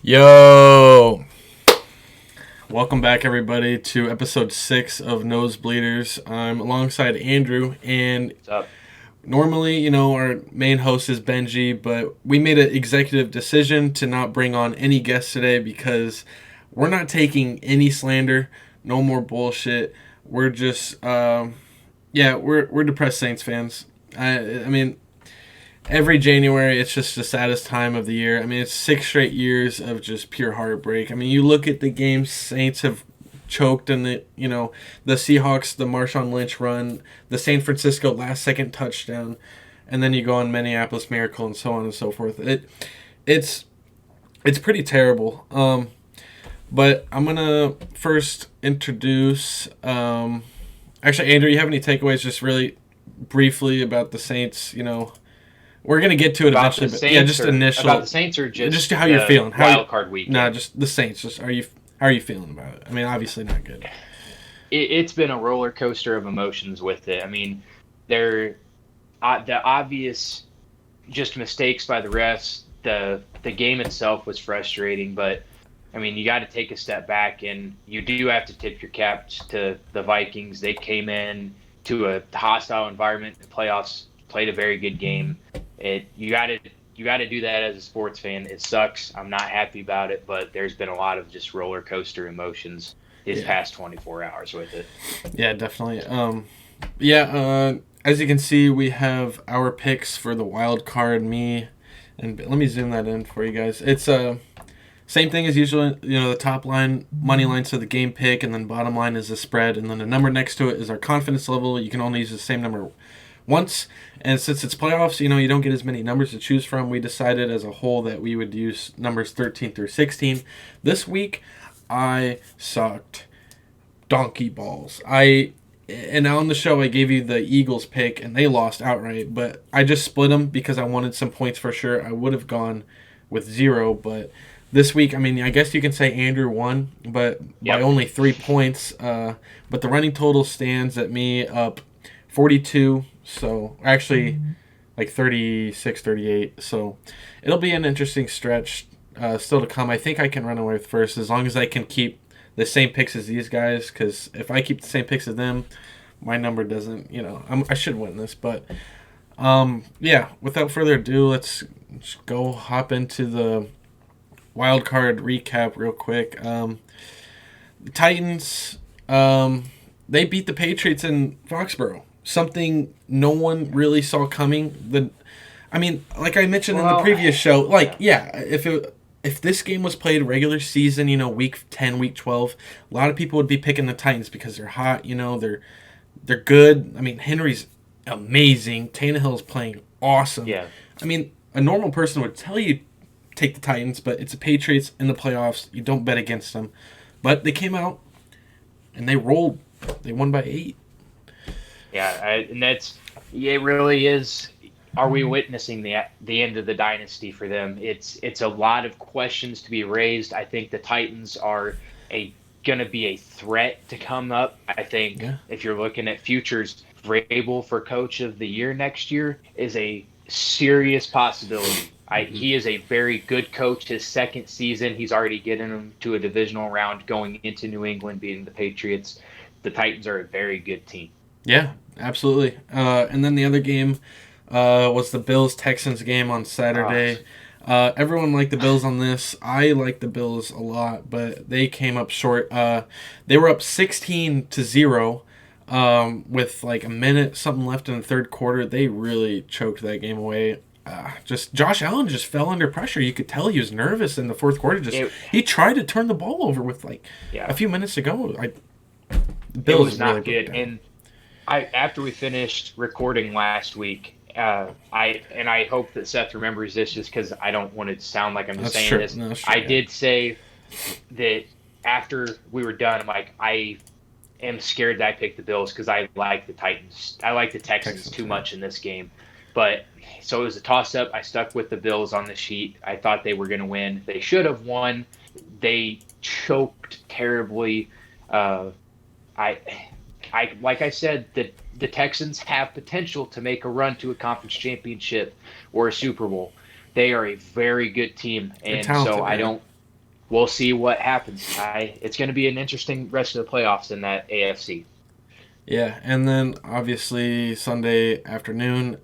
Yo! Welcome back, everybody, to episode 6 of Nosebleeders. I'm alongside Andrew, and What's up? normally, our main host is Benji, but we made an executive decision to not bring on any guests today because we're not taking any slander, no more bullshit. We're just, we're depressed Saints fans. I mean, every January, it's just the saddest time of the year. I mean, it's 6 straight years of just pure heartbreak. I mean, you look at the games Saints have choked in the Seahawks, the Marshawn Lynch run, the San Francisco last-second touchdown, and then you go on Minneapolis Miracle and so on and so forth. It's pretty terrible. But I'm gonna first introduce. Actually, Andrew, you have any takeaways? Just really briefly about the Saints. We're gonna get to it About eventually, the but yeah, Saints just or initial. about the Saints or Just how you're feeling. Wild card weekend? Nah, just the Saints. Just how are you feeling about it? I mean, obviously not good. It's been a roller coaster of emotions with it. I mean, the obvious just mistakes by the refs. The game itself was frustrating, but I mean, you got to take a step back, and you do have to tip your cap to the Vikings. They came in to a hostile environment in the playoffs, played a very good game. You got to do that as a sports fan. It sucks. I'm not happy about it, but there's been a lot of just roller coaster emotions these past 24 hours with it. Yeah, definitely. As you can see, we have our picks for the wild card. Me, and let me zoom that in for you guys. It's same thing as usual. The top line, money line, so the game pick, and then bottom line is the spread, and then the number next to it is our confidence level. You can only use the same number once, and since it's playoffs, you don't get as many numbers to choose from. We decided as a whole that we would use numbers 13 through 16. This week, I sucked donkey balls. And on the show, I gave you the Eagles pick, and they lost outright, but I just split them because I wanted some points for sure. I would have gone with 0, but this week, I mean, I guess you can say Andrew won, but by only 3 points. But the running total stands at me up 42, so actually like 36, 38. So it'll be an interesting stretch still to come. I think I can run away with first as long as I can keep the same picks as these guys, because if I keep the same picks as them, my number doesn't, I should win this. But, without further ado, let's just go hop into the Wildcard Recap real quick. The Titans, they beat the Patriots in Foxborough. Something no one really saw coming. Like I mentioned in the previous show, if this game was played regular season, week 10, week 12, a lot of people would be picking the Titans because they're hot, they're good. I mean, Henry's amazing. Tannehill's playing awesome. Yeah. I mean, a normal person would tell you take the Titans, but it's the Patriots in the playoffs. You don't bet against them. But they came out and they rolled. They won by 8. Yeah, it really is. Are we witnessing the end of the dynasty for them? It's a lot of questions to be raised. I think the Titans are going to be a threat to come up. I think if you're looking at futures, Vrabel for Coach of the Year next year is a serious possibility. He is a very good coach. His second season, he's already getting them to a divisional round, going into New England, beating the Patriots. The Titans are a very good team. Yeah, absolutely. And then the other game was the Bills-Texans game on Saturday. Everyone liked the Bills on this. I like the Bills a lot, but they came up short. They were up 16-0 with like a minute something left in the third quarter. They really choked that game away. Just Josh Allen just fell under pressure. You could tell he was nervous in the fourth quarter. He tried to turn the ball over with a few minutes to go. The Bills it was not really good. And after we finished recording last week, I hope that Seth remembers this just because I don't want to sound like I'm just saying this. No, I did say that after we were done, I'm like, I am scared that I picked the Bills because I like the Titans. I like the Texans too much in this game. But so it was a toss-up. I stuck with the Bills on the sheet. I thought they were going to win. They should have won. They choked terribly. Like I said, the Texans have potential to make a run to a conference championship or a Super Bowl. They are a very good team, and so I don't we'll see what happens. It's going to be an interesting rest of the playoffs in that AFC. Yeah, and then obviously Sunday afternoon.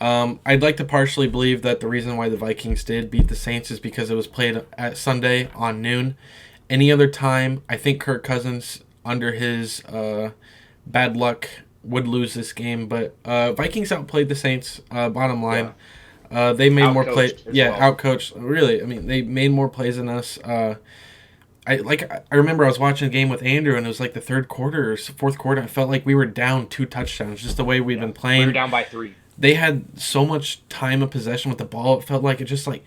I'd like to partially believe that the reason why the Vikings did beat the Saints is because it was played at Sunday on noon. Any other time, I think Kirk Cousins, under his bad luck, would lose this game. But Vikings outplayed the Saints. Bottom line, they made more plays. Yeah, well. outcoached. Really, I mean, they made more plays than us. I remember I was watching a game with Andrew, and it was like the third quarter or fourth quarter. I felt like we were down 2 touchdowns, just the way we've been playing. We were down by 3. They had so much time of possession with the ball. It felt like the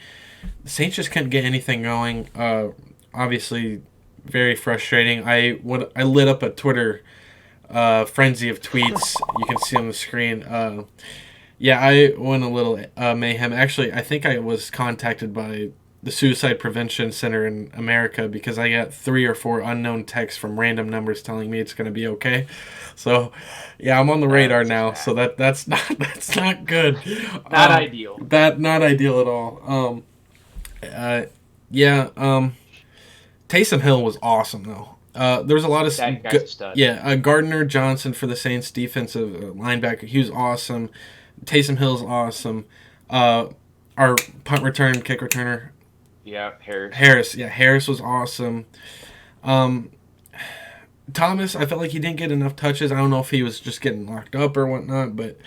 Saints just couldn't get anything going. Obviously, very frustrating. I lit up a Twitter frenzy of tweets. You can see on the screen. Yeah, I went a little mayhem. Actually, I think I was contacted by the Suicide Prevention Center in America because I got 3 or 4 unknown texts from random numbers telling me it's going to be okay. So, yeah, I'm on the radar now. So that's not good. Not ideal. Not ideal at all. Taysom Hill was awesome though. There was a lot of that guy's a stud. Yeah, Gardner Johnson for the Saints defensive linebacker. He was awesome. Taysom Hill's awesome. Our punt return, kick returner. Yeah, Harris. Harris was awesome. Thomas, I felt like he didn't get enough touches. I don't know if he was just getting locked up or whatnot, but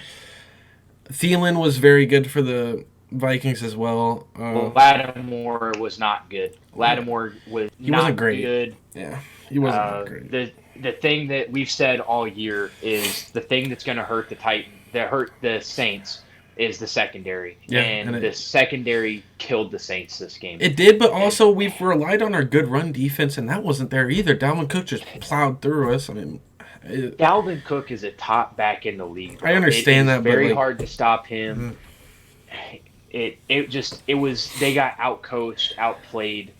Thielen was very good for the Vikings as well. Lattimore was not good. Lattimore was he not wasn't great. Good. Yeah, he wasn't great. The thing that we've said all year is the thing that's going to hurt the Saints is the secondary. Yeah, and the secondary killed the Saints this game. It did, but also we've relied on our good run defense, and that wasn't there either. Dalvin Cook just plowed through us. I mean, Dalvin Cook is a top back in the league. Bro. I understand that, but very like, hard to stop him. Mm-hmm. They got outcoached, outplayed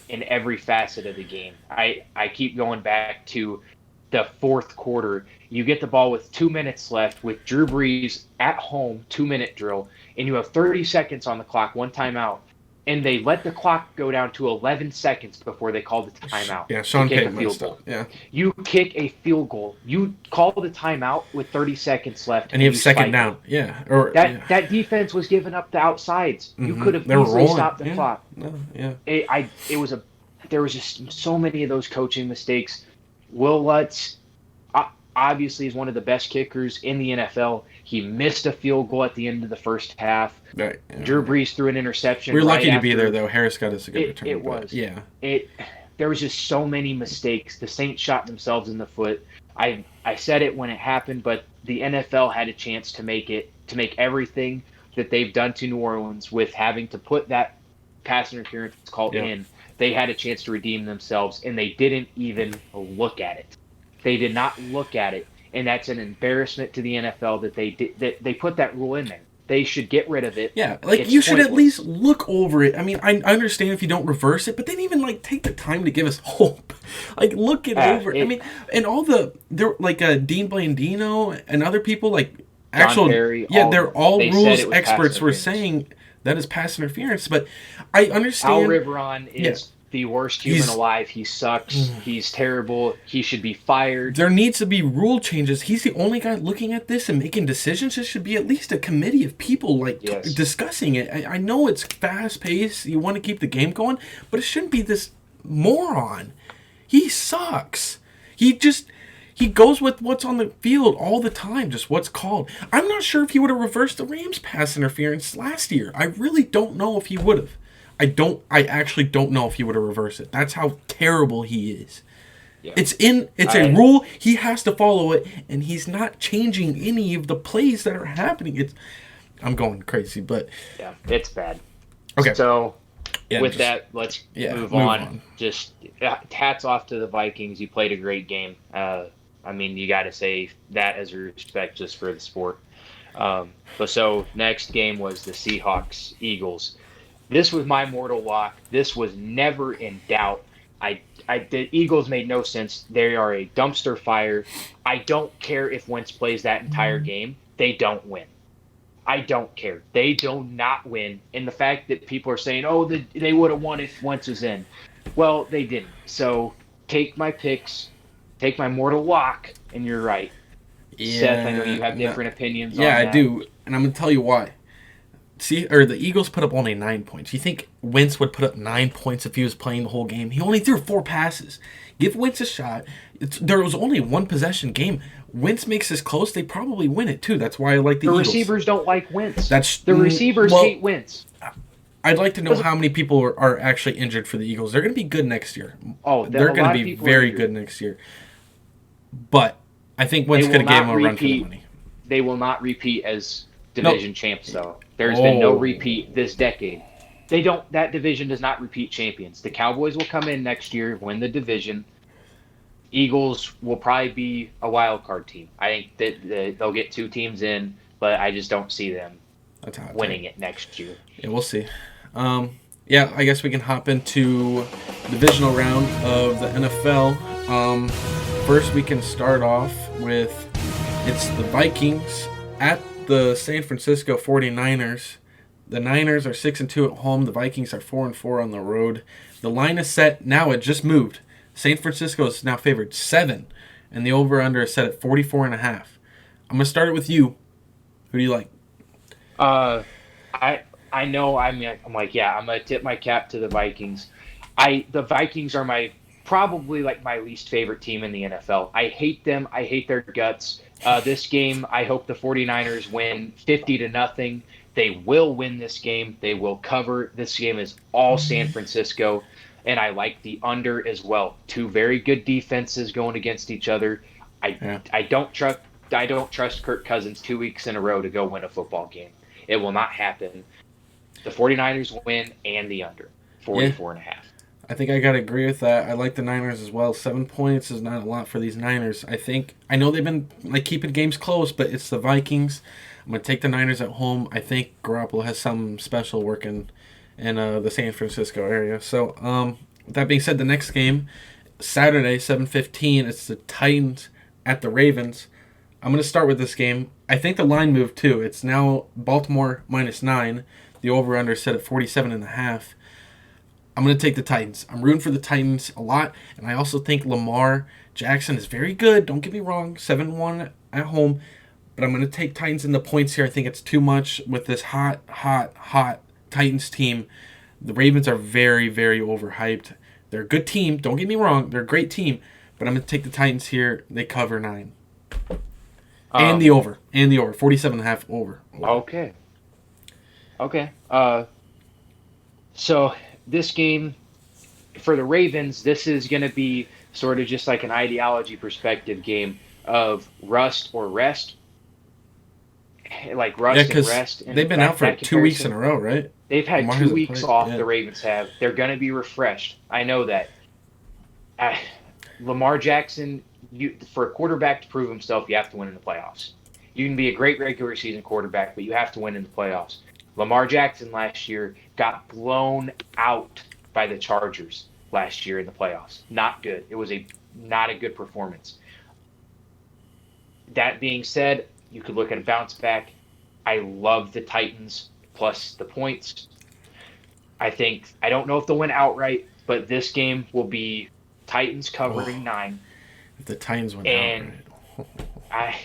in every facet of the game. I keep going back to the fourth quarter. You get the ball with 2 minutes left with Drew Brees at home, 2-minute drill, and you have 30 seconds on the clock, 1 timeout, and they let the clock go down to 11 seconds before they call the timeout. Yeah, Sean Payton messed up. Yeah. You kick a field goal. You call the timeout with 30 seconds left. And you have second down. Yeah. That defense was giving up the outsides. Mm-hmm. You could have easily stopped the clock. No, yeah. There was just so many of those coaching mistakes. Will Lutz obviously is one of the best kickers in the NFL. He missed a field goal at the end of the first half. Right. Yeah. Drew Brees threw an interception. We were lucky to be there, though. Harris got us a good return. It was. Yeah. There was just so many mistakes. The Saints shot themselves in the foot. I said it when it happened, but the NFL had a chance to make everything that they've done to New Orleans with having to put that pass interference call in. They had a chance to redeem themselves, and they didn't even look at it. They did not look at it, and that's an embarrassment to the NFL that they put that rule in there. They should get rid of it. Yeah, like you should at least look over it. I mean, I understand if you don't reverse it, but they didn't even take the time to give us hope. Look it over. I mean, and all Dean Blandino and other people Perry, they're all rules experts were saying that is pass interference. But I understand. Al Riveron is the worst human alive. He sucks. He's terrible. He should be fired. There needs to be rule changes. He's the only guy looking at this and making decisions. There should be at least a committee of people discussing it. I know it's fast paced. You want to keep the game going, but it shouldn't be this moron. He sucks. He goes with what's on the field all the time, just what's called. I'm not sure if he would have reversed the Rams pass interference last year. I really don't know if he would have. I actually don't know if he would have reversed it. That's how terrible he is. Yeah. It's a rule. He has to follow it, and he's not changing any of the plays that are happening. I'm going crazy, but yeah, it's bad. Okay. So let's move on. Just hats off to the Vikings. You played a great game. I mean, you got to say that as a respect just for the sport. So next game was the Seahawks-Eagles. This was my mortal lock. This was never in doubt. The Eagles made no sense. They are a dumpster fire. I don't care if Wentz plays that entire game. They don't win. I don't care. They do not win. And the fact that people are saying, they would have won if Wentz was in. Well, they didn't. So take my picks, take my mortal lock, and you're right. Seth, I know Yeah, you have no, different opinions yeah, on I that. do, and I'm gonna tell you why. See, or the Eagles put up only 9 points. You think Wentz would put up 9 points if he was playing the whole game? He only threw 4 passes. Give Wentz a shot. There was only one possession game. Wentz makes this close, they probably win it too. That's why I like the The Eagles. receivers don't like Wentz. That's The receivers well, hate Wentz. I'd like to know Doesn't- how many people are actually injured for the Eagles. They're going to be good next year. A They're going to lot of be people are very injured. good next year. But I think They Wentz could will have gave not him a run for the repeat. money. They will not repeat as No. division champs, though. There's been no Oh, repeat this decade. They don't. That division does not repeat champions. The Cowboys will come in next year, win the division. Eagles will probably be a wild card team. I think that they'll get 2 teams in, but I just don't see them that's hot winning take. it next year. Yeah, we'll see. Yeah, I guess we can hop into divisional round of the NFL. First, we can start off with it's the Vikings at the San Francisco 49ers. The Niners are 6-2 at home. The Vikings are 4-4 on the road. The line is set. Now it just moved. San Francisco is now favored 7, and the over/under is set at 44.5. I'm gonna start it with you. Who do you like? Uh, I know. I'm like, yeah. I'm gonna tip my cap to the Vikings. The Vikings are probably like my least favorite team in the NFL. I hate them. I hate their guts. This game, I hope the 49ers win 50-0. They will win this game. They will cover. This game is all San Francisco, and I like the under as well. 2 very good defenses going against each other. Yeah. I don't trust Kirk Cousins 2 weeks in a row to go win a football game. It will not happen. The 49ers win and the under, 44.5. I think I gotta agree with that. I like the Niners as well. 7 points is not a lot for these Niners. I know they've been like keeping games close, but it's the Vikings. I'm gonna take the Niners at home. I think Garoppolo has something special working in the San Francisco area. So with that being said, the next game, Saturday, 7:15. It's the Titans at the Ravens. I'm gonna start with this game. I think the line moved too. It's now Baltimore -9. The over/under set at 47.5. I'm going to take the Titans. I'm rooting for the Titans a lot, and I also think Lamar Jackson is very good. Don't get me wrong, 7-1 at home, but I'm going to take Titans in the points here. I think it's too much with this hot Titans team. The Ravens are very, very overhyped. They're a good team. Don't get me wrong. They're a great team, but I'm going to take the Titans here. They cover 9. And the over. 47.5 over. Okay. So this game for the Ravens, this is going to be sort of just like an ideology perspective game of rust or rest, like rust and rest. And they've been out for 2 weeks in a row, right? They've had Lamar 2 weeks played. off. Yeah. The Ravens have. They're going to be refreshed. I know that. Lamar Jackson, for a quarterback to prove himself, you have to win in the playoffs. You can be a great regular season quarterback, but you have to win in the playoffs. Lamar Jackson last year got blown out by the Chargers last year in the playoffs. Not good. It was not a good performance. That being said, you could look at a bounce back. I love the Titans plus the points. I don't know if they'll win outright, but this game will be Titans covering 9. If the Titans win outright.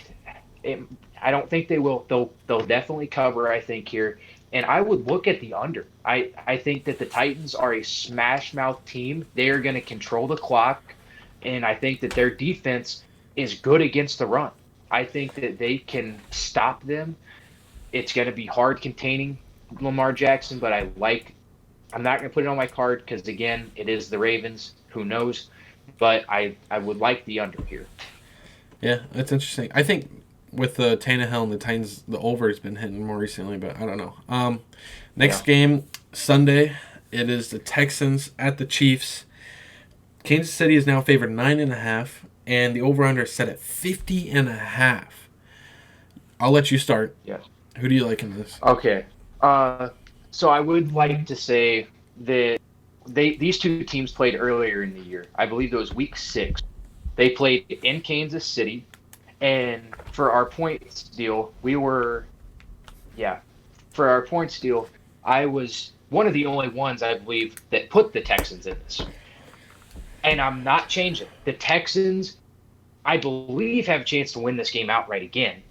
I don't think they will. They'll definitely cover, I think, here. And I would look at the under. I think that the Titans are a smash mouth team. They are going to control the clock. And I think that their defense is good against the run. I think that they can stop them. It's going to be hard containing Lamar Jackson, but I'm not going to put it on my card because, again, it is the Ravens. Who knows? But I would like the under here. Yeah, that's interesting. I think with the Tannehill and the Titans, the over has been hitting more recently, but I don't know. Next game, Sunday, it is the Texans at the Chiefs. Kansas City is now favored 9.5, and the over/under is set at 50.5. I'll let you start. Yes. Who do you like in this? Okay. So I would like to say that these 2 teams played earlier in the year. I believe it was week 6. They played in Kansas City, and for our points deal, I was one of the only ones, I believe, that put the Texans in this. and I'm not changing. The Texans, I believe, have a chance to win this game outright again,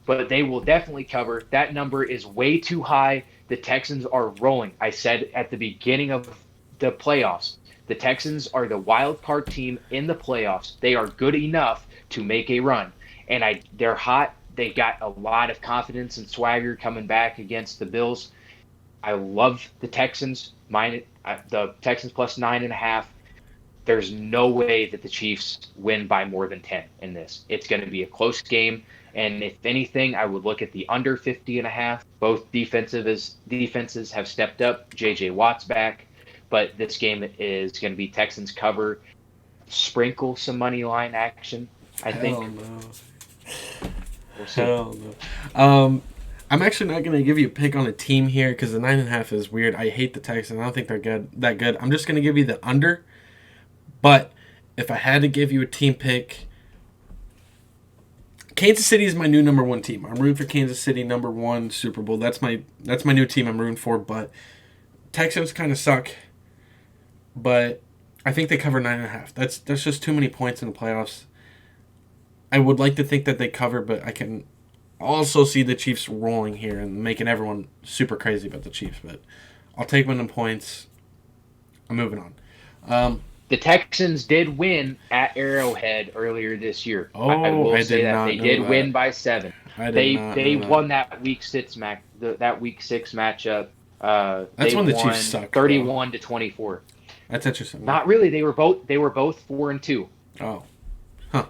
but they will definitely cover. That number is way too high. The Texans are rolling. I said at the beginning of the playoffs, the Texans are the wild card team in the playoffs. They are good enough to make a run, and they're hot. They got a lot of confidence and swagger coming back against the Bills. I love the Texans. The Texans plus 9.5. There's no way that the Chiefs win by more than 10 in this. It's going to be a close game. And if anything, I would look at the under 50.5. Both defenses have stepped up. J.J. Watt's back. But this game is going to be Texans cover. Sprinkle some money line action, I think. Hell no. We'll see. Hell no. I'm actually not going to give you a pick on a team here because the 9.5 is weird. I hate the Texans. I don't think they're that good. I'm just going to give you the under. But if I had to give you a team pick, Kansas City is my new number one team. I'm rooting for Kansas City, number one Super Bowl. That's my new team I'm rooting for. But Texans kind of suck. But I think they cover 9.5. That's just too many points in the playoffs. I would like to think that they cover, but I can also see the Chiefs rolling here and making everyone super crazy about the Chiefs. But I'll take them in points. I'm moving on. The Texans did win at Arrowhead earlier this year. Oh, I will say did that not they know did that. win by 7. They won that week 6 matchup. That's when the Chiefs suck. 31-24. That's interesting. Not really. They were both 4-2. Oh, huh.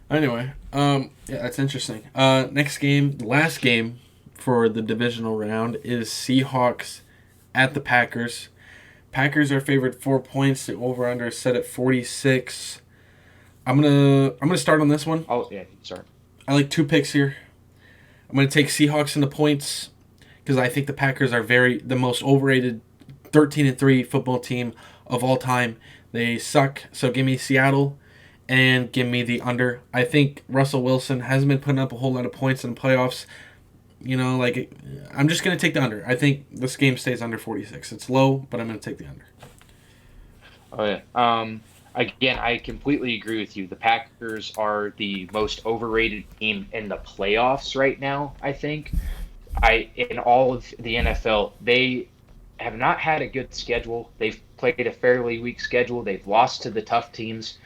Anyway, yeah, that's interesting. Next game, last game for the divisional round is Seahawks at the Packers. Packers are favored 4 points. The over/under is set at 46. I'm gonna start on this one. Oh yeah, start. I like 2 picks here. I'm gonna take Seahawks in the points because I think the Packers are the most overrated 13-3 football team of all time. They suck. So give me Seattle and give me the under. I think Russell Wilson hasn't been putting up a whole lot of points in the playoffs. You know, I'm just going to take the under. I think this game stays under 46. It's low, but I'm going to take the under. Oh, yeah. Again, I completely agree with you. The Packers are the most overrated team in the playoffs right now, I think. In all of the NFL, they have not had a good schedule. They've played a fairly weak schedule. They've lost to the tough teams.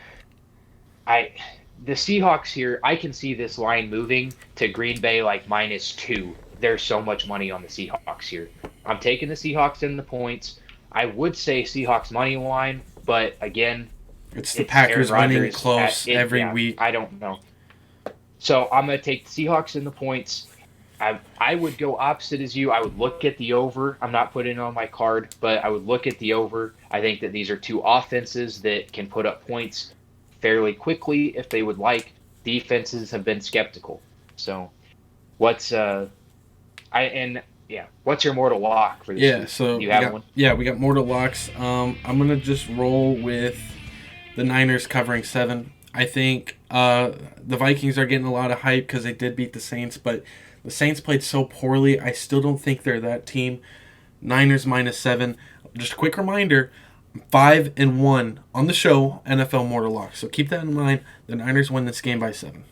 The Seahawks here, I can see this line moving to Green Bay like -2. There's so much money on the Seahawks here. I'm taking the Seahawks in the points. I would say Seahawks money line, but again, it's the Packers winning close every week. I don't know. So I'm going to take the Seahawks in the points. I would go opposite as you. I would look at the over. I'm not putting it on my card, but I would look at the over. I think that these are two offenses that can put up points fairly quickly if they would like. Defenses have been skeptical. So what's your mortal lock for this? Yeah, week? so you have one? Yeah, we got mortal locks. I'm gonna just roll with the Niners covering 7. I think the Vikings are getting a lot of hype because they did beat the Saints, but the Saints played so poorly. I still don't think they're that team. Niners -7. Just a quick reminder, 5-1 on the show, NFL Mortal Lock. So keep that in mind. The Niners win this game by 7.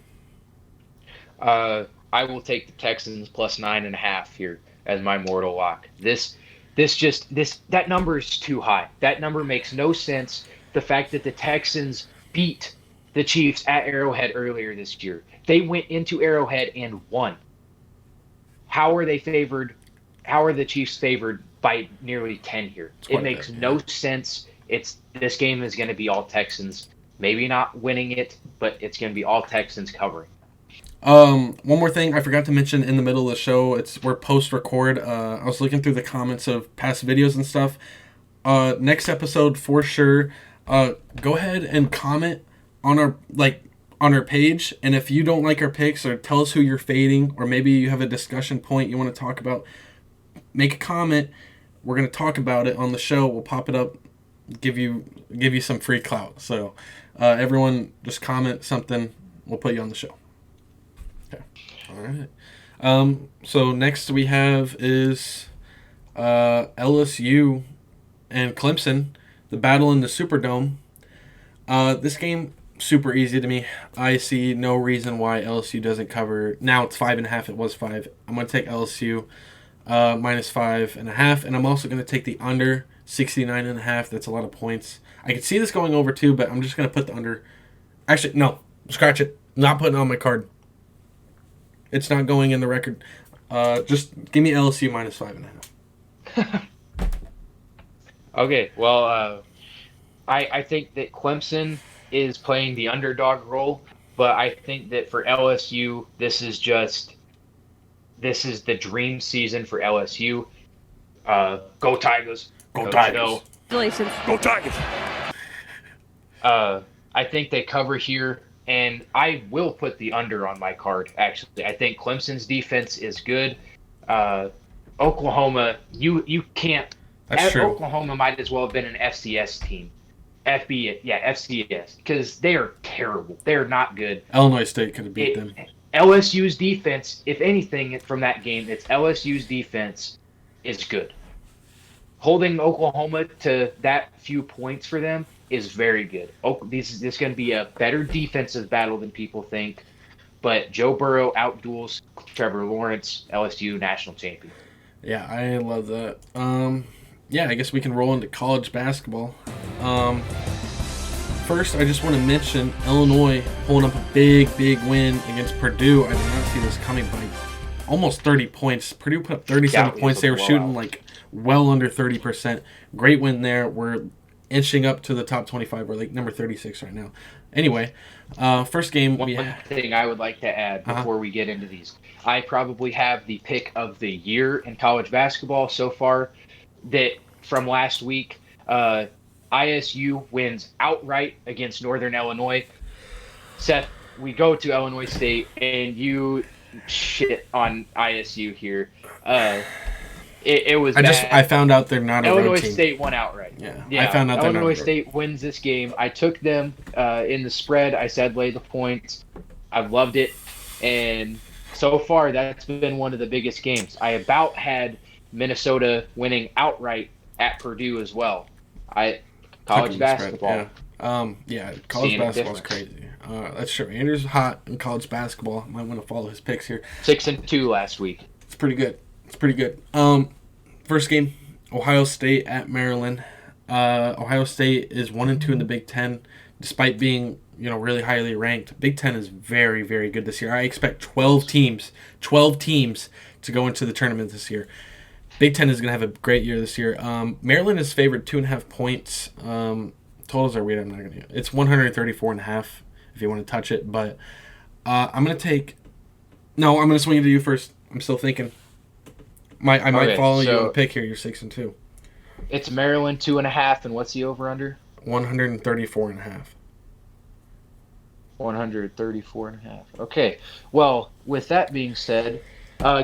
I will take the Texans plus 9.5 here as my mortal lock. That number is too high. That number makes no sense. The fact that the Texans beat the Chiefs at Arrowhead earlier this year. They went into Arrowhead and won. How are they favored? How are the Chiefs favored by nearly 10 here? It makes no sense. This game is going to be all Texans. Maybe not winning it, but it's going to be all Texans covering. One more thing I forgot to mention in the middle of the show. We're post-record. I was looking through the comments of past videos and stuff. Next episode for sure. Go ahead and comment on our page, and if you don't like our picks or tell us who you're fading, or maybe you have a discussion point you want to talk about, make a comment. We're going to talk about it on the show. We'll pop it up, give you some free clout. So everyone just comment something. We'll put you on the show. Okay. All right. So next we have is LSU and Clemson, the battle in the Superdome. This game, super easy to me. I see no reason why LSU doesn't cover. Now it's 5.5. It was 5. I'm going to take LSU minus 5.5, and I'm also going to take the under 69.5. That's a lot of points. I could see this going over too, but I'm just going to put the under. Actually, no, scratch it. Not putting it on my card. It's not going in the record. Just give me LSU minus 5.5. Okay, well, I think that Clemson is playing the underdog role, but I think that for LSU, this is the dream season for LSU. Go Tigers! Go Coach Tigers! Hill. Congratulations. Go Tigers! I think they cover here, and I will put the under on my card, actually. I think Clemson's defense is good. Oklahoma, you can't. That's true. Oklahoma might as well have been an FCS team. FCS, because they are terrible. They are not good. Illinois State could have beat them. LSU's defense, if anything from that game, it's LSU's defense is good. Holding Oklahoma to that few points for them is very good. This is going to be a better defensive battle than people think. But Joe Burrow outduels Trevor Lawrence, LSU national champion. Yeah, I love that. I guess we can roll into college basketball. First, I just want to mention Illinois pulling up a big win against Purdue. I did not see this coming by almost 30 points. Purdue put up 37 points. They were shooting like well under 30%. Great win there. We're inching up to the top 25. We're like number 36 right now. Anyway, first game. One thing I would like to add before we get into these. I probably have the pick of the year in college basketball so far that from last week. ISU wins outright against Northern Illinois. Seth, we go to Illinois State, and you shit on ISU here. It was bad. I found out they're not a road team. Illinois State won outright. Yeah, I found out they're Illinois State wins this game. I took them in the spread. I said lay the points. I've loved it, and so far that's been one of the biggest games. I about had Minnesota winning outright at Purdue as well. College basketball. College basketball is crazy. That's true. Andrew's hot in college basketball. Might want to follow his picks here. 6-2 last week. It's pretty good. First game, Ohio State at Maryland. Ohio State is 1-2 in the Big Ten, despite being really highly ranked. Big Ten is very good this year. I expect 12 teams to go into the tournament this year. Big Ten is going to have a great year this year. Maryland is favored 2.5 points. Totals are weird. I'm not going to. It's 134.5 if you want to touch it. But I'm going to take. No, I'm going to swing it to you first. I'm still thinking. I might follow you and pick here. You're 6-2. It's Maryland 2.5, and what's the over under? 134.5. 134.5. Okay. Well, with that being said.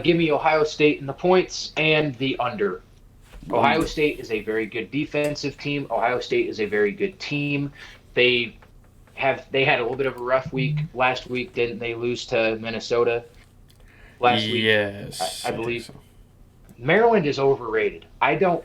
Give me Ohio State in the points and the under. Ohio State is a very good defensive team. Ohio State is a very good team. They had a little bit of a rough week last week, didn't they? Lose to Minnesota last week. Yes, I believe. So. Maryland is overrated. I don't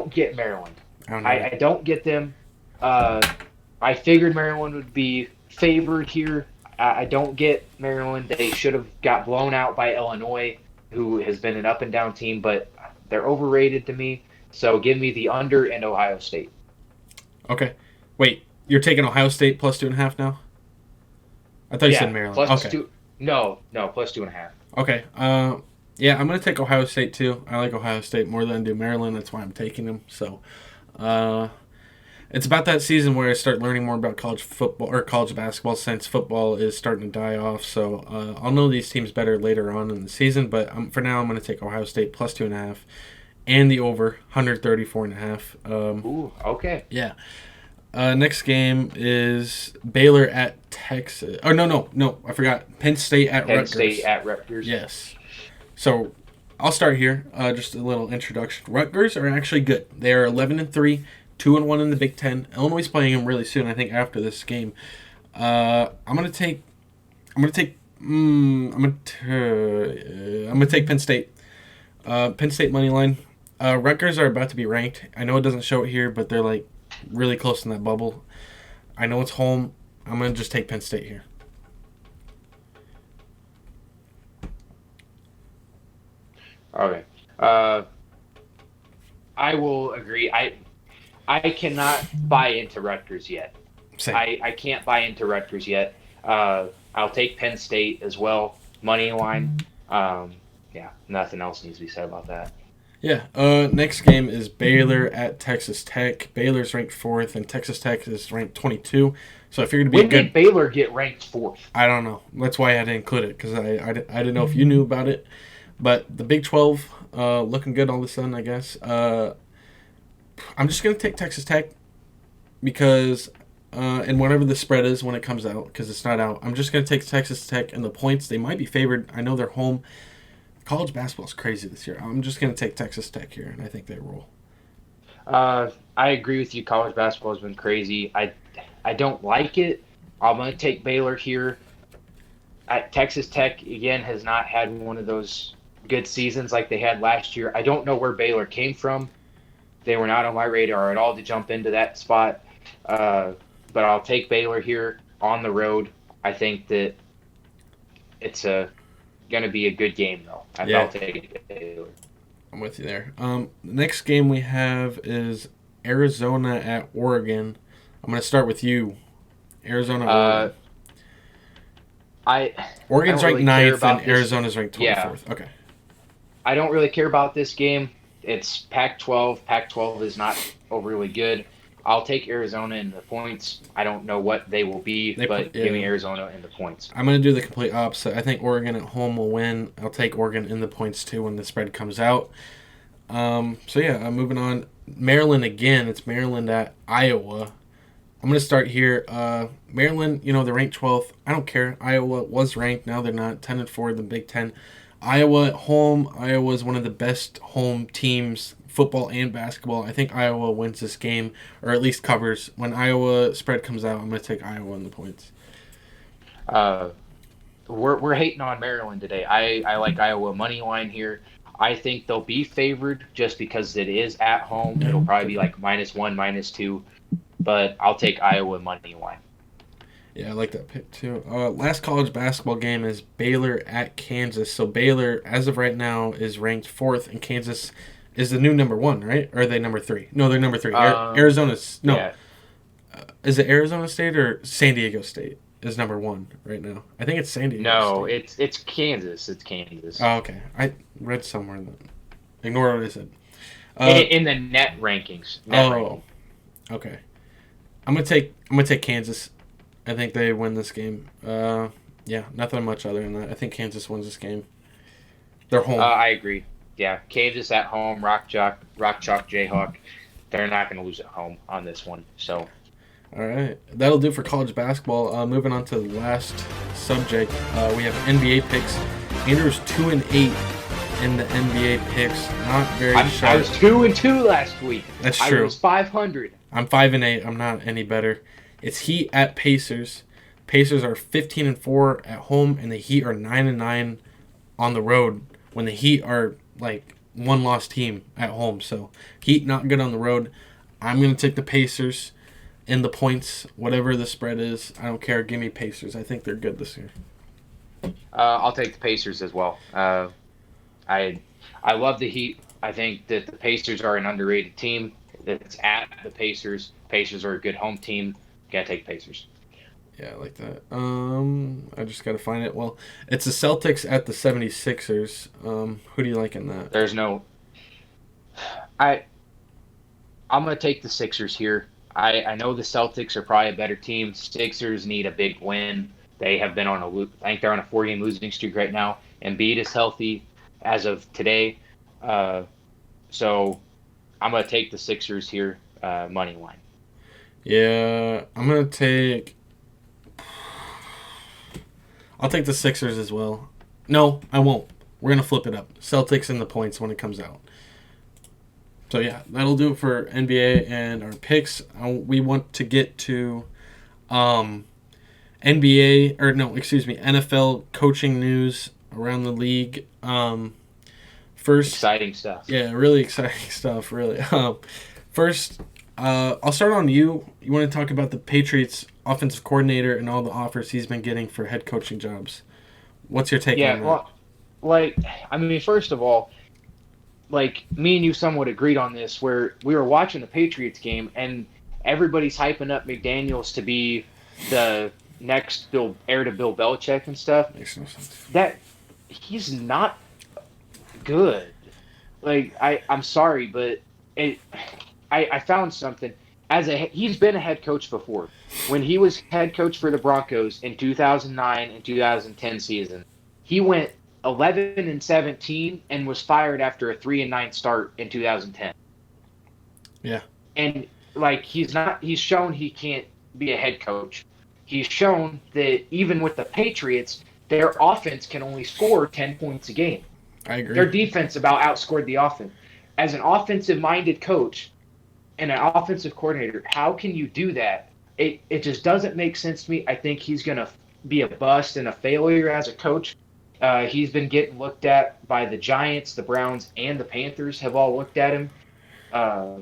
get Maryland. I don't get them. I figured Maryland would be favored here. I don't get Maryland. They should have got blown out by Illinois, who has been an up-and-down team, but they're overrated to me. So give me the under and Ohio State. Okay. Wait, you're taking Ohio State plus 2.5 now? I thought you said Maryland. Plus okay. No, plus 2.5. Okay. I'm going to take Ohio State too. I like Ohio State more than I do Maryland. That's why I'm taking them. So, it's about that season where I start learning more about college football or college basketball since football is starting to die off. So I'll know these teams better later on in the season. But for now, I'm going to take Ohio State plus 2.5 and the over 134.5. Ooh, okay. Yeah. Next game is Baylor at Texas. Oh no! I forgot. Penn State at Rutgers. Penn State at Rutgers. Yes. So I'll start here. Just a little introduction. Rutgers are actually good. They are 11-3. 2-1 in the Big Ten. Illinois is playing them really soon. I think after this game, I'm gonna take Penn State. Penn State money line. Rutgers are about to be ranked. I know it doesn't show it here, but they're like really close in that bubble. I know it's home. I'm going to just take Penn State here. Okay. I will agree. I cannot buy into Rutgers yet. Same. I can't buy into Rutgers yet. I'll take Penn State as well. Money line. Yeah, nothing else needs to be said about that. Yeah. Next game is Baylor at Texas Tech. Baylor's ranked 4th, and Texas Tech is ranked 22. So I figured it'd be When good. did Baylor get ranked 4th? I don't know. That's why I didn't include it, because I didn't know if you knew about it. But the Big 12, looking good all of a sudden, I guess. I'm just going to take Texas Tech because, and whatever the spread is when it comes out, because it's not out, I'm just going to take Texas Tech and the points. They might be favored. I know they're home. College basketball is crazy this year. I'm just going to take Texas Tech here, and I think they roll. I agree with you. College basketball has been crazy. I don't like it. I'm going to take Baylor here. Texas Tech, again, has not had one of those good seasons like they had last year. I don't know where Baylor came from. They were not on my radar at all to jump into that spot. But I'll take Baylor here on the road. I think that it's going to be a good game, though. I'll take Baylor. I'm with you there. The next game we have is Arizona at Oregon. I'm going to start with you. Arizona, Oregon. Oregon's ranked really 9th and Arizona's ranked 24th. Yeah. Okay. I don't really care about this game. It's Pac-12. Pac-12 is not overly good. I'll take Arizona in the points. I don't know what they will be, but give me Arizona in the points. I'm going to do the complete opposite. I think Oregon at home will win. I'll take Oregon in the points, too, when the spread comes out. Moving on. Maryland again. It's Maryland at Iowa. I'm going to start here. Maryland, they're ranked 12th. I don't care. Iowa was ranked. Now they're not. 10-4 in the Big Ten. Iowa at home. Iowa is one of the best home teams, football and basketball. I think Iowa wins this game, or at least covers. When Iowa spread comes out, I'm going to take Iowa in the points. We're hating on Maryland today. I like Iowa money line here. I think they'll be favored just because it is at home. It'll probably be like -1, -2. But I'll take Iowa money line. Yeah, I like that pick too. Last college basketball game is Baylor at Kansas. So Baylor, as of right now, is ranked 4th, and Kansas is the new number 1, right? Or are they number 3? No, they're number 3. Arizona's no. Yeah. Is it Arizona State or San Diego State is number 1 right now? I think it's San Diego. No, State. it's Kansas. It's Kansas. Oh, okay. I read somewhere that. Ignore what I said. In the net rankings. Okay. I'm gonna take Kansas. I think they win this game. Nothing much other than that. I think Kansas wins this game. They're home. I agree. Yeah, Kansas at home, Rock Chalk Jayhawk. They're not going to lose at home on this one. So, all right, that'll do for college basketball. Moving on to the last subject, we have NBA picks. Andrew's 2-8 in the NBA picks. Not very sharp. I was 2-2 last week. That's true. I was 500. I'm 5-8. I'm not any better. It's Heat at Pacers. Pacers are 15-4 at home, and the Heat are 9-9 on the road. When the Heat are like one-loss team at home, so Heat not good on the road. I'm gonna take the Pacers in the points, whatever the spread is. I don't care. Give me Pacers. I think they're good this year. I'll take the Pacers as well. I love the Heat. I think that the Pacers are an underrated team. That's at the Pacers. Pacers are a good home team. Gotta take Pacers. Yeah, I like that. I just gotta find it. Well, it's the Celtics at the 76ers. Who do you like in that? There's no. I'm gonna take the Sixers here. I know the Celtics are probably a better team. Sixers need a big win. They have been on I think they're on a 4-game losing streak right now. Embiid is healthy as of today. So I'm going to take the Sixers here, money line. Yeah, I'll take the Sixers as well. No, I won't. We're going to flip it up. Celtics in the points when it comes out. So, yeah, that'll do it for NBA and our picks. We want to get to NFL coaching news around the league. First, exciting stuff. Yeah, really exciting stuff, really. First, I'll start on you. You want to talk about the Patriots offensive coordinator and all the offers he's been getting for head coaching jobs. What's your take on Yeah, that? well, like, I mean, first of all, like me and you somewhat agreed on this, where we were watching the Patriots game and everybody's hyping up McDaniels to be the next heir to Bill Belichick and stuff. Makes no sense. That he's not good. Like I'm sorry, but it, I found something. He's been a head coach before. When he was head coach for the Broncos in 2009 and 2010 season, he went 11 and 17 and was fired after a 3-9 start in 2010. Yeah. And like he's shown he can't be a head coach. He's shown that even with the Patriots, their offense can only score 10 points a game. I Their agree. defense about outscored the offense. As an offensive minded coach and an offensive coordinator, how can you do that? It just doesn't make sense to me. I think he's going to be a bust and a failure as a coach. He's been getting looked at by the Giants, the Browns, and the Panthers have all looked at him. Uh,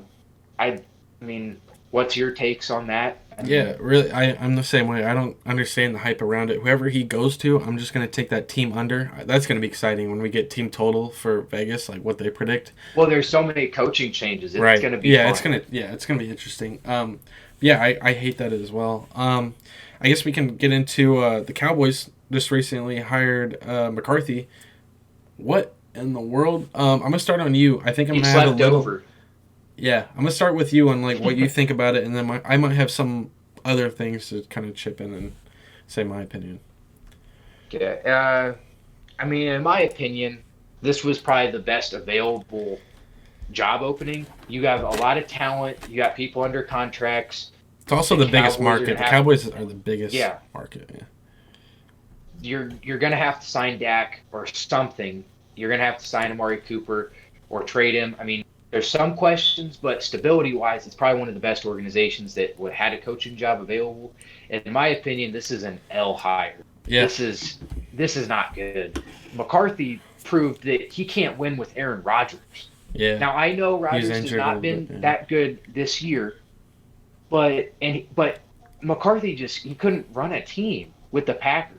I mean, what's your takes on that? I Yeah, mean, really, I'm the same way. I don't understand the hype around it. Whoever he goes to, I'm just going to take that team under. That's going to be exciting when we get team total for Vegas, like what they predict. well, there's so many coaching changes. It's Right. going to be Yeah, fun. it's gonna be interesting. Yeah, I hate that as well. I guess we can get into the Cowboys just recently hired McCarthy. What in the world? I'm gonna start on you. I think I'm He gonna have a slept little. over. Yeah, I'm gonna start with you on like what you think about it, and then I might have some other things to kind of chip in and say my opinion. Yeah. I mean, in my opinion, this was probably the best available job opening. You have a lot of talent. You got people under contracts. It's also The the biggest Cowboys are market. gonna The have, Cowboys are the biggest yeah, market. Yeah. you're gonna have to sign Dak or something. You're gonna have to sign Amari Cooper or trade him. I mean, there's some questions, but stability wise, it's probably one of the best organizations that would had a coaching job available. In my opinion, this is an L hire. Yeah. This is this is not good. McCarthy proved that he can't win with Aaron Rodgers. Yeah. Now I know He's Rodgers has injured a not little bit. been Yeah. that good this year, but McCarthy just he couldn't run a team with the Packers.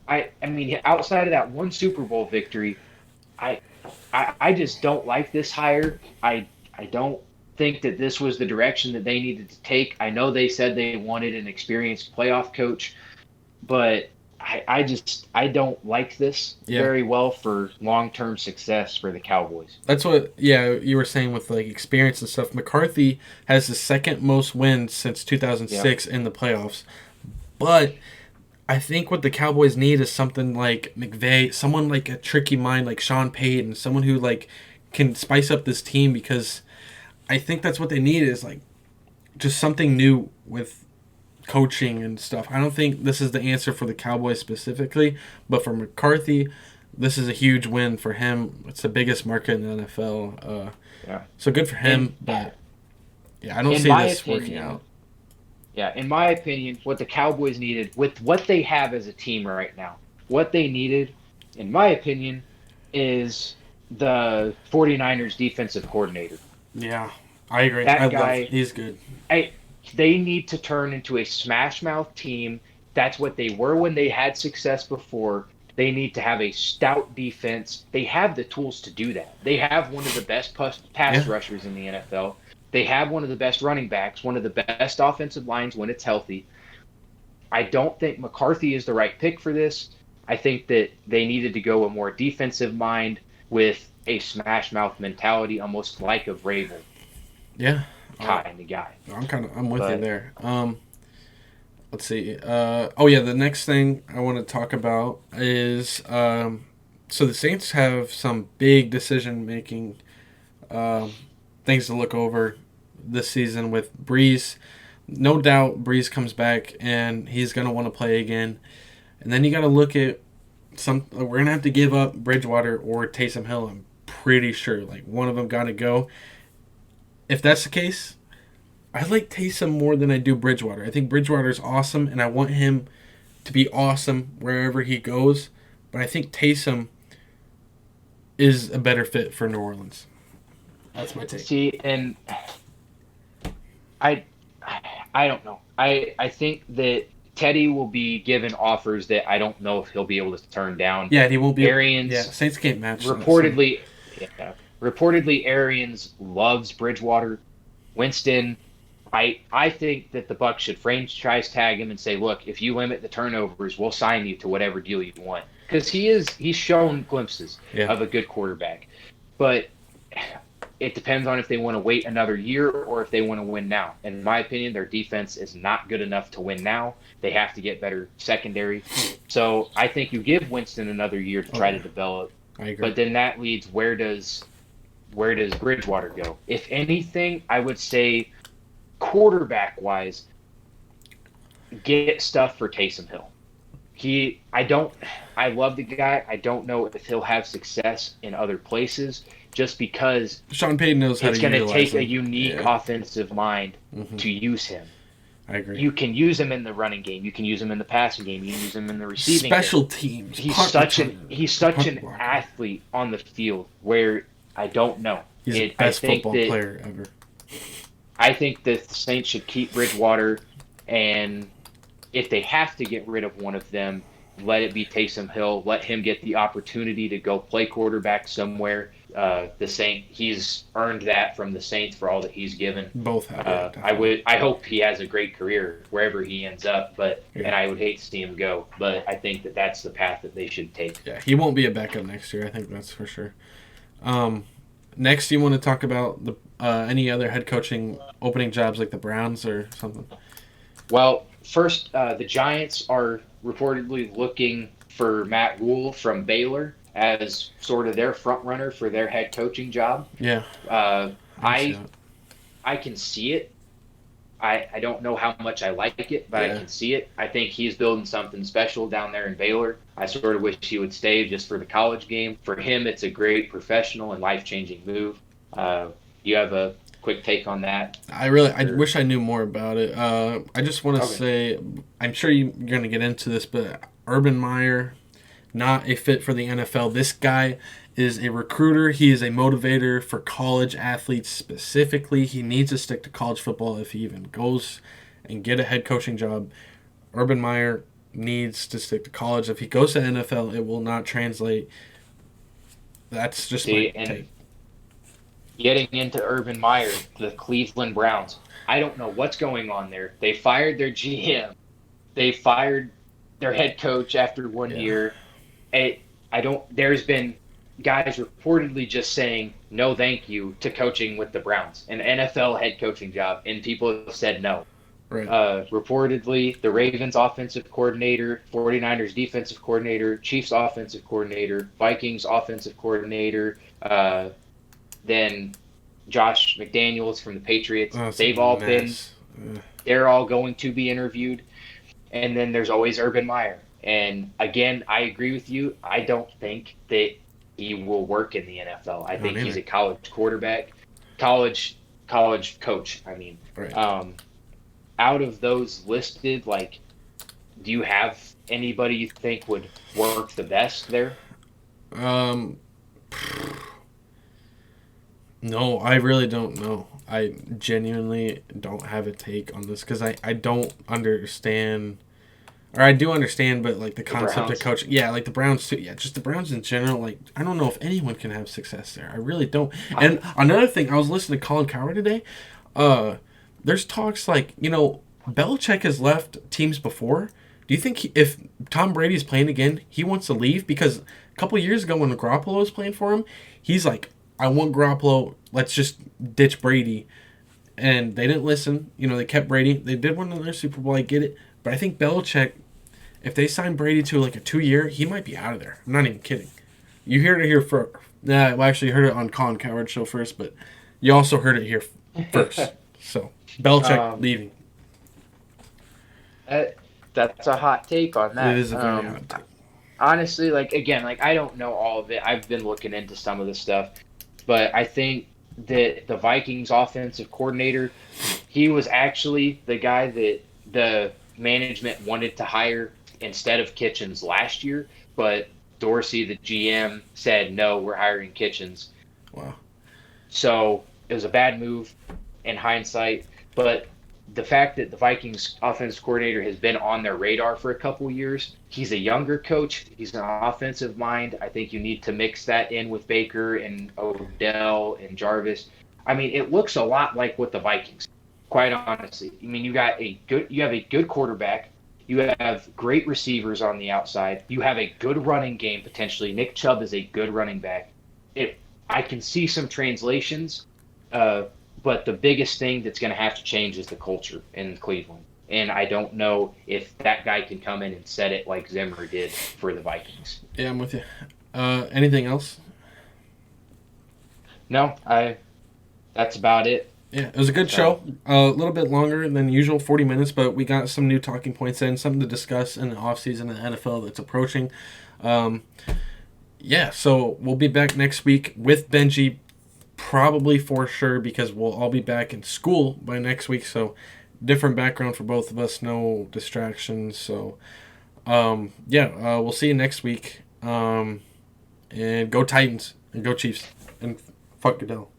I mean outside of that one Super Bowl victory, I I just don't like this hire. I don't think that this was the direction that they needed to take. I know they said they wanted an experienced playoff coach, but I don't like this Yeah. very well for long term success for the Cowboys. That's what, yeah, you were saying with like experience and stuff. McCarthy has the second most wins since Yeah. 2006 in the playoffs. But I think what the Cowboys need is something like McVay, someone like a tricky mind like Sean Payton, someone who like can spice up this team because I think that's what they need is like just something new with coaching and stuff. I don't think this is the answer for the Cowboys specifically, but for McCarthy, this is a huge win for him. It's the biggest market in the NFL. Yeah. So good for him, In but yeah, I don't in see my this working opinion, out. yeah, in my opinion, what the Cowboys needed with what they have as a team right now, what they needed, in my opinion, is the 49ers defensive coordinator. Yeah, I agree. I That love. guy, He's good. I, they need to turn into a smash mouth team. That's what they were when they had success before. They need to have a stout defense. They have the tools to do that. They have one of the best pass Yeah, rushers in the NFL. They have one of the best running backs, one of the best offensive lines when it's healthy. I don't think McCarthy is the right pick for this. I think that they needed to go a more defensive mind with a smash mouth mentality, almost like a Vrabel yeah. Uh, kind of guy. I'm with you But there. Let's see. Oh yeah, the next thing I want to talk about is so the Saints have some big decision making um, things to look over this season with Breeze. No doubt, Breeze comes back and he's gonna want to play again. And then you got to look at some. We're gonna have to give up Bridgewater or Taysom Hill. I'm pretty sure like one of them got to go. If that's the case, I like Taysom more than I do Bridgewater. I think Bridgewater is awesome, and I want him to be awesome wherever he goes. But I think Taysom is a better fit for New Orleans. That's my take. see, and I I don't know. I think that Teddy will be given offers that I don't know if he'll be able to turn down. Yeah, and he won't be. Yeah, Arians Saints can't match that. So. reportedly, yeah, reportedly Arians loves Bridgewater. Winston, I think that the Bucks should franchise tag him and say, look, if you limit the turnovers, we'll sign you to whatever deal you want. Because he's shown glimpses Yeah. of a good quarterback. But it depends on if they want to wait another year or if they want to win now. In my opinion, their defense is not good enough to win now. They have to get better secondary. So I think you give Winston another year to try to develop. I agree. But then that leads, where does Bridgewater go? If anything, I would say quarterback wise, get stuff for Taysom Hill. I love the guy. I don't know if he'll have success in other places just because Sean Payton knows how to it's going to utilize take him. a unique offensive mind to use him. I agree. You can use him in the running game. You can use him in the passing game. You can use him in the receiving Special game. teams. He's such an athlete on the field where I don't know. He's the best football player ever. I think the Saints should keep Bridgewater, and if they have to get rid of one of them, let it be Taysom Hill. Let him get the opportunity to go play quarterback somewhere. He's earned that from the Saints for all that he's given. Both have. I hope he has a great career wherever he ends up, and I would hate to see him go. But I think that that's the path that they should take. Yeah, he won't be a backup next year. I think that's for sure. Next, you want to talk about the any other head coaching opening jobs like the Browns or something? Well, first, the Giants are reportedly looking for Matt Rule from Baylor as sort of their front runner for their head coaching job. Yeah. I can see it. I don't know how much I like it, but I can see it. I think he's building something special down there in Baylor. I sort of wish he would stay just for the college game. For him, it's a great professional and life-changing move. You have a quick take on that? I wish I knew more about it. I just want to say, I'm sure you're going to get into this, but Urban Meyer, not a fit for the NFL. This guy is a recruiter. He is a motivator for college athletes specifically. He needs to stick to college football if he even goes and get a head coaching job. Urban Meyer needs to stick to college. If he goes to NFL, it will not translate. That's just my take. Getting into Urban Meyer, the Cleveland Browns. I don't know what's going on there. They fired their GM. They fired their head coach after 1 year. There's been guys reportedly just saying no thank you to coaching with the Browns, an NFL head coaching job, and people have said no. Right. Reportedly, the Ravens offensive coordinator, 49ers defensive coordinator, Chiefs offensive coordinator, Vikings offensive coordinator, then Josh McDaniels from the Patriots. They've all they're all going to be interviewed. And then there's always Urban Meyer. And again, I agree with you. I don't think that he will work in the NFL. I think he's a college quarterback, college coach. I mean, right. Out of those listed, do you have anybody you think would work the best there? No, I really don't know. I genuinely don't have a take on this because I don't understand, or I do understand, but the concept of coaching. Yeah, the Browns too. Yeah, just the Browns in general. I don't know if anyone can have success there. I really don't. And another thing, I was listening to Colin Cowherd today. There's talks Belichick has left teams before. Do you think if Tom Brady's playing again, he wants to leave? Because a couple of years ago when Garoppolo was playing for him, he's like, I want Garoppolo. Let's just ditch Brady. And they didn't listen. They kept Brady. They did win another Super Bowl. I get it. But I think Belichick, if they sign Brady to a 2-year, he might be out of there. I'm not even kidding. You heard it here first. Nah, well, actually, you heard it on Colin Cowherd's show first, but you also heard it here first. So, Belichick leaving. That's a hot take on that. It is a very hot take. Honestly, I don't know all of it. I've been looking into some of the stuff. But I think that the Vikings offensive coordinator, he was actually the guy that the management wanted to hire instead of Kitchens last year. But Dorsey, the GM, said, no, we're hiring Kitchens. Wow. So it was a bad move in hindsight. But the fact that the Vikings offensive coordinator has been on their radar for a couple years. He's a younger coach. He's an offensive mind. I think you need to mix that in with Baker and Odell and Jarvis. I mean, it looks a lot like what the Vikings, quite honestly. I mean, you have a good quarterback. You have great receivers on the outside. You have a good running game potentially. Nick Chubb is a good running back. I can see some translations, uh, but the biggest thing that's going to have to change is the culture in Cleveland. And I don't know if that guy can come in and set it like Zimmer did for the Vikings. Yeah, I'm with you. Anything else? No, that's about it. Yeah, it was a good show. A little bit longer than usual, 40 minutes, but we got some new talking points in, something to discuss in the offseason in the NFL that's approaching. Yeah, so we'll be back next week with Benji, probably for sure, because we'll all be back in school by next week. So different background for both of us, no distractions. So we'll see you next week. And go Titans and go Chiefs and fuck Goodell.